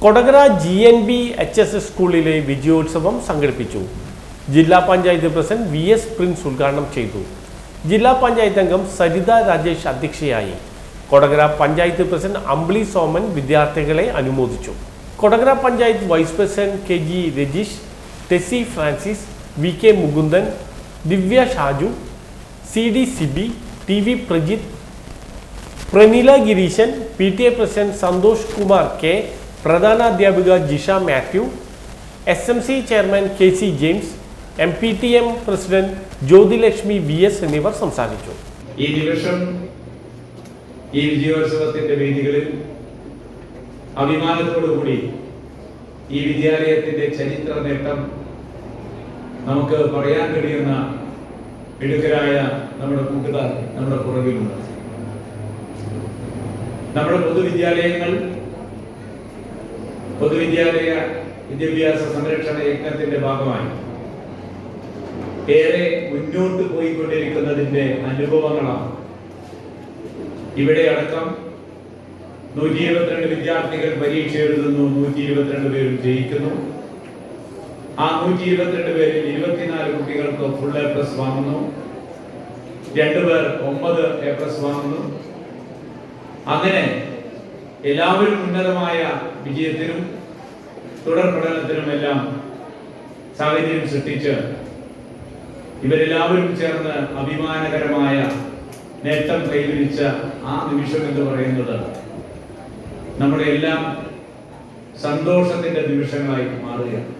Kodakara GNB HS സ്കൂളിലെ വിജയോത്സവം സംഘടിപ്പിച്ചു. ജില്ലാ പഞ്ചായത്ത് പ്രസിഡന്റ് VS പ്രിൻസ് ഉദ്ഘാടനം ചെയ്തു. ജില്ലാ പഞ്ചായത്ത് അംഗം സരിത രാജേഷ് അധ്യക്ഷയായി. കൊടകര പഞ്ചായത്ത് പ്രസിഡന്റ് അമ്പിളി സോമൻ വിദ്യാർത്ഥികളെ അനുമോദിച്ചു. Kodakara panchayat vice president KG Rajeesh, Tessy Francis, VK Mukundan, Divya Shaju, CD Sibi, TV Prajith, Pranila Gireesan, PTA president Santhosh Kumar K, പ്രധാനാധ്യാപിക Jisha Mathew, SMC chairman KC James, MPTM president Jyothilakshmi VS എന്നിവർ സംസാരിച്ചു. ഈ നിമിഷം ഈ വിജയോത്സവത്തിന്റെ വേദികളിൽ അഭിമാനത്തോടുകൂടി ഈ വിദ്യാലയത്തിന്റെ ചരിത്ര നേട്ടം നമുക്ക് പറയാൻ കഴിയുന്ന മിടുക്കരായ നമ്മുടെ കൂട്ടുകാർ നമ്മുടെ പുറകിലുണ്ട്. നമ്മുടെ പൊതുവിദ്യാലയ വിദ്യാഭ്യാസ സംരക്ഷണ യജ്ഞത്തിന്റെ ഭാഗമായി ഏറെ മുന്നോട്ട് പോയിക്കൊണ്ടിരിക്കുന്നതിന്റെ അനുഭവങ്ങളാണ്. ഇവിടെ അടക്കം 122 വിദ്യാർത്ഥികൾ പരീക്ഷ എഴുതുന്നു, 122 പേരും ജയിക്കുന്നു. ആ 122 പേരിൽ 24 കുട്ടികൾക്ക് ഫുൾ A+ വാങ്ങുന്നു, 2 പേർ 9 A+ വാങ്ങുന്നു. അങ്ങനെ എല്ലാവരും ഉന്നതമായ വിജയത്തിനും തുടർ പഠനത്തിനുമെല്ലാം സാഹചര്യം സൃഷ്ടിച്ച് ഇവരെല്ലാവരും ചേർന്ന് അഭിമാനകരമായ നേട്ടം കൈവരിച്ച ആ നിമിഷം എന്ന് പറയുന്നത് നമ്മുടെ എല്ലാം സന്തോഷത്തിന്റെ നിമിഷങ്ങളായി മാറുകയാണ്.